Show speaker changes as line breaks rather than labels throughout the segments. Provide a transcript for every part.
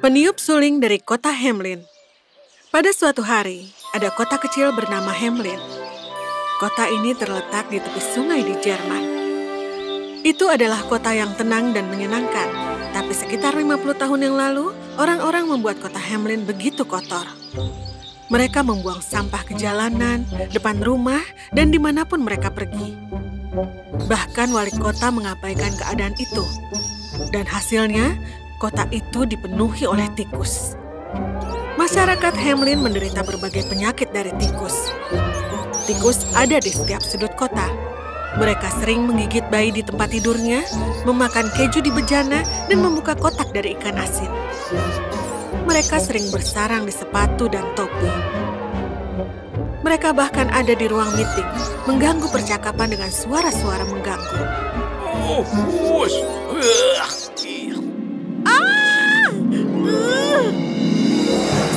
Peniup suling dari kota Hamelin. Pada suatu hari, ada kota kecil bernama Hamelin. Kota ini terletak di tepi sungai di Jerman. Itu adalah kota yang tenang dan menyenangkan. Tapi sekitar 50 tahun yang lalu, orang-orang membuat kota Hamelin begitu kotor. Mereka membuang sampah ke jalanan, depan rumah, dan dimanapun mereka pergi. Bahkan wali kota mengabaikan keadaan itu. Dan hasilnya, kota itu dipenuhi oleh tikus. Masyarakat Hamelin menderita berbagai penyakit dari tikus. Tikus ada di setiap sudut kota. Mereka sering menggigit bayi di tempat tidurnya, memakan keju di bejana, dan membuka kotak dari ikan asin. Mereka sering bersarang di sepatu dan topi. Mereka bahkan ada di ruang meeting, mengganggu percakapan dengan suara-suara mengganggu.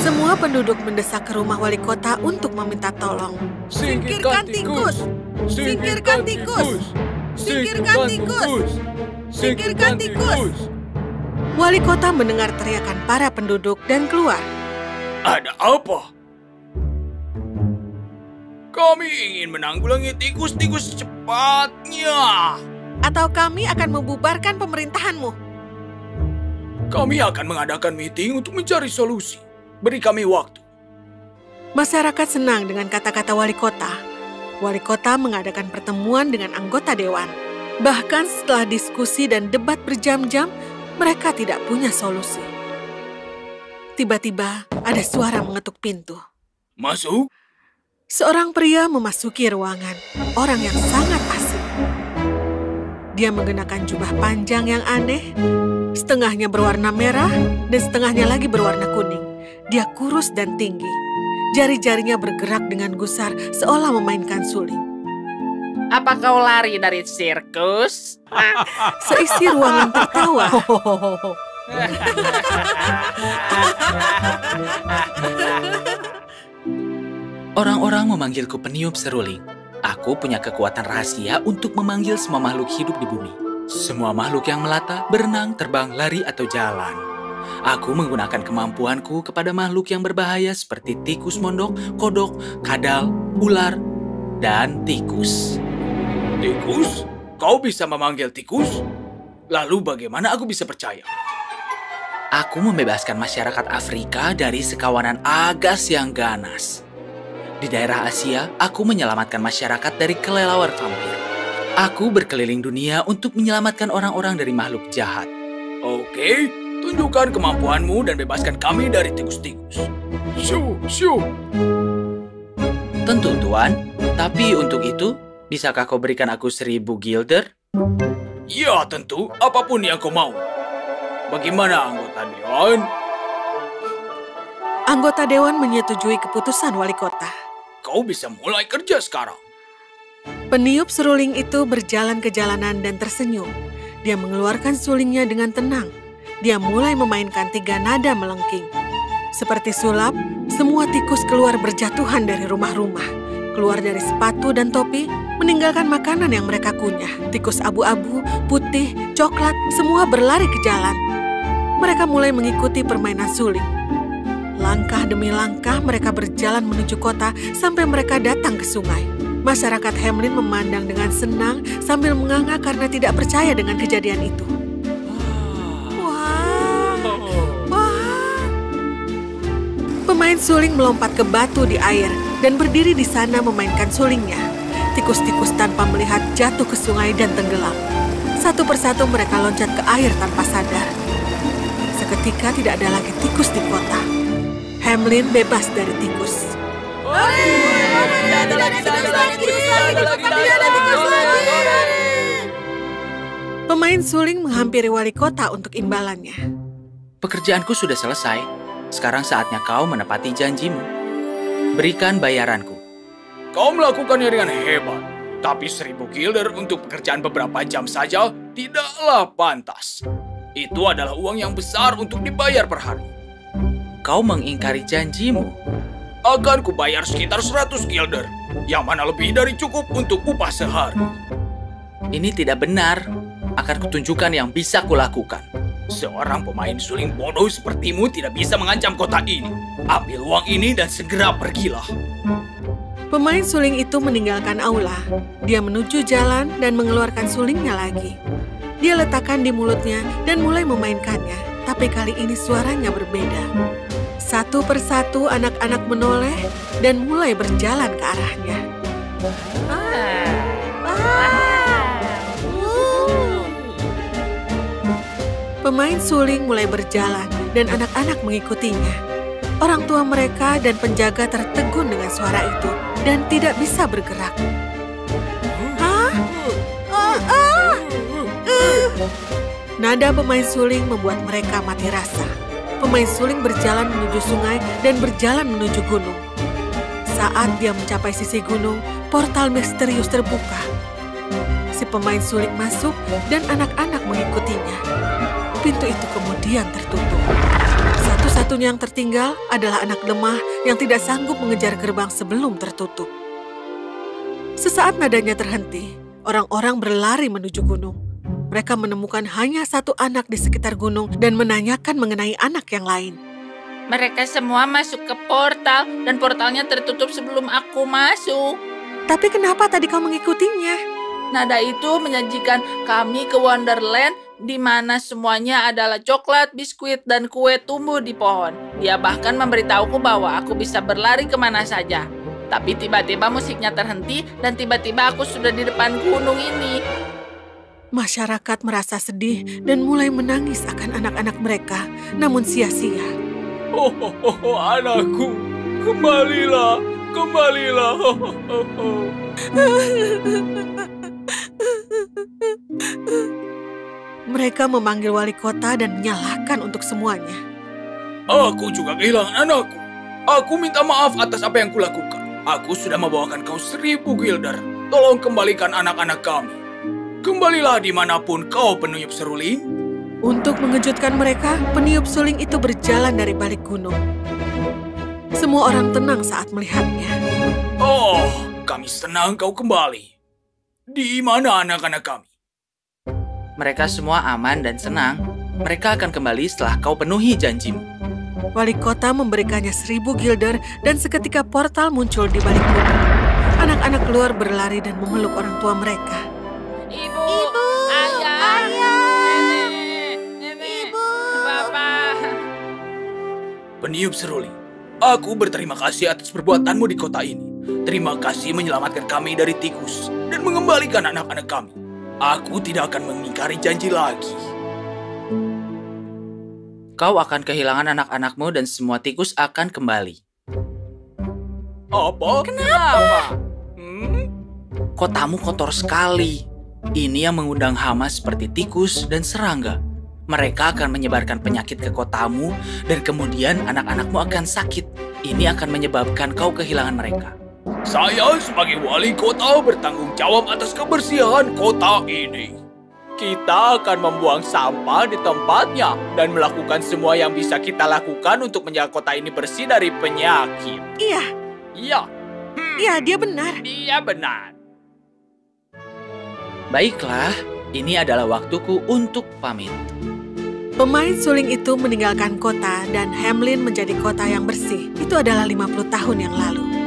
Semua penduduk mendesak ke rumah wali kota untuk meminta tolong. Singkirkan tikus! Singkirkan tikus! Singkirkan tikus! Singkirkan tikus! Wali kota mendengar teriakan para penduduk dan keluar.
Ada apa? Kami ingin menanggulangi tikus-tikus secepatnya.
Atau kami akan membubarkan pemerintahanmu.
Kami akan mengadakan meeting untuk mencari solusi. Beri kami waktu.
Masyarakat senang dengan kata-kata wali kota. Wali kota mengadakan pertemuan dengan anggota dewan. Bahkan setelah diskusi dan debat berjam-jam, mereka tidak punya solusi. Tiba-tiba ada suara mengetuk pintu.
Masuk.
Seorang pria memasuki ruangan, orang yang sangat asing. Dia mengenakan jubah panjang yang aneh, setengahnya berwarna merah dan setengahnya lagi berwarna kuning. Dia kurus dan tinggi. Jari-jarinya bergerak dengan gusar seolah memainkan suling.
Apa kau lari dari sirkus?
Seisi ruangan tertawa.
Orang-orang memanggilku peniup seruling. Aku punya kekuatan rahasia untuk memanggil semua makhluk hidup di bumi. Semua makhluk yang melata, berenang, terbang, lari, atau jalan. Aku menggunakan kemampuanku kepada makhluk yang berbahaya seperti tikus mondok, kodok, kadal, ular, dan tikus.
Tikus? Kau bisa memanggil tikus? Lalu bagaimana aku bisa percaya?
Aku membebaskan masyarakat Afrika dari sekawanan agas yang ganas. Di daerah Asia, aku menyelamatkan masyarakat dari kelelawar vampir. Aku berkeliling dunia untuk menyelamatkan orang-orang dari makhluk jahat.
Oke, tunjukkan kemampuanmu dan bebaskan kami dari tikus-tikus. Shoo, shoo.
Tentu, Tuan. Tapi untuk itu, bisakah kau berikan aku 1000 gilder?
Ya, tentu. Apapun yang kau mau. Bagaimana anggota dewan?
Anggota dewan menyetujui keputusan wali kota.
Kau bisa mulai kerja sekarang.
Peniup seruling itu berjalan ke jalanan dan tersenyum. Dia mengeluarkan sulingnya dengan tenang. Dia mulai memainkan 3 nada melengking. Seperti sulap, semua tikus keluar berjatuhan dari rumah-rumah. Keluar dari sepatu dan topi, meninggalkan makanan yang mereka kunyah. Tikus abu-abu, putih, coklat, semua berlari ke jalan. Mereka mulai mengikuti permainan suling. Langkah demi langkah mereka berjalan menuju kota sampai mereka datang ke sungai. Masyarakat Hamelin memandang dengan senang sambil menganga karena tidak percaya dengan kejadian itu. Wah. Pemain suling melompat ke batu di air dan berdiri di sana memainkan sulingnya. Tikus-tikus tanpa melihat jatuh ke sungai dan tenggelam. Satu persatu mereka loncat ke air tanpa sadar. Seketika tidak ada lagi tikus di kota. Hamelin bebas dari tikus. Pemain suling menghampiri wali kota untuk imbalannya.
Pekerjaanku sudah selesai. Sekarang saatnya kau menepati janjimu. Berikan bayaranku.
Kau melakukannya dengan hebat. Tapi 1000 gilder untuk pekerjaan beberapa jam saja tidaklah pantas. Itu adalah uang yang besar untuk dibayar per hari.
Kau mengingkari janjimu.
Akan kubayar sekitar 100 gilder, yang mana lebih dari cukup untuk upah sehari.
Ini tidak benar. Akan kutunjukkan yang bisa kulakukan.
Seorang pemain suling bodoh sepertimu tidak bisa mengancam kota ini. Ambil uang ini dan segera pergilah.
Pemain suling itu meninggalkan aula. Dia menuju jalan dan mengeluarkan sulingnya lagi. Dia letakkan di mulutnya dan mulai memainkannya, tapi kali ini suaranya berbeda. Satu persatu anak-anak menoleh dan mulai berjalan ke arahnya. Pemain suling mulai berjalan dan anak-anak mengikutinya. Orang tua mereka dan penjaga tertegun dengan suara itu dan tidak bisa bergerak. Nada pemain suling membuat mereka mati rasa. Pemain suling berjalan menuju sungai dan berjalan menuju gunung. Saat dia mencapai sisi gunung, portal misterius terbuka. Si pemain suling masuk dan anak-anak mengikutinya. Pintu itu kemudian tertutup. Satu-satunya yang tertinggal adalah anak lemah yang tidak sanggup mengejar gerbang sebelum tertutup. Sesaat nadanya terhenti, orang-orang berlari menuju gunung. Mereka menemukan hanya satu anak di sekitar gunung dan menanyakan mengenai anak yang lain.
Mereka semua masuk ke portal dan portalnya tertutup sebelum aku masuk.
Tapi kenapa tadi kau mengikutinya?
Nada itu menyajikan kami ke Wonderland di mana semuanya adalah coklat, biskuit, dan kue tumbuh di pohon. Dia bahkan memberitahuku bahwa aku bisa berlari kemana saja. Tapi tiba-tiba musiknya terhenti dan tiba-tiba aku sudah di depan gunung ini.
Masyarakat merasa sedih dan mulai menangis akan anak-anak mereka, namun sia-sia.
Anakku, kembalilah, kembalilah.
Mereka memanggil wali kota dan menyalahkan untuk semuanya.
Aku juga kehilangan anakku. Aku minta maaf atas apa yang kulakukan. Aku sudah membawakan kau 1000 guilder. Tolong kembalikan anak-anak kami. Kembalilah dimanapun kau peniup seruling.
Untuk mengejutkan mereka, peniup suling itu berjalan dari balik gunung. Semua orang tenang saat melihatnya.
Oh, kami senang kau kembali. Di mana anak-anak kami?
Mereka semua aman dan senang. Mereka akan kembali setelah kau penuhi janjimu.
Wali kota memberikannya 1000 guilder dan seketika portal muncul di balik gunung. Anak-anak keluar berlari dan memeluk orang tua mereka.
Ibu, ayah, nenek, bapak.
Peniup seruling, aku berterima kasih atas perbuatanmu di kota ini. Terima kasih menyelamatkan kami dari tikus dan mengembalikan anak-anak kami. Aku tidak akan mengingkari janji lagi.
Kau akan kehilangan anak-anakmu dan semua tikus akan kembali.
Apa?
Kenapa?
Kotamu kotor sekali. Ini yang mengundang hama seperti tikus dan serangga. Mereka akan menyebarkan penyakit ke kotamu dan kemudian anak-anakmu akan sakit. Ini akan menyebabkan kau kehilangan mereka.
Saya sebagai wali kota bertanggung jawab atas kebersihan kota ini. Kita akan membuang sampah di tempatnya dan melakukan semua yang bisa kita lakukan untuk menjaga kota ini bersih dari penyakit.
Iya,
Iya,
iya, dia benar.
dia benar.
Baiklah, ini adalah waktuku untuk pamit.
Pemain suling itu meninggalkan kota dan Hamlin menjadi kota yang bersih. Itu adalah 50 tahun yang lalu.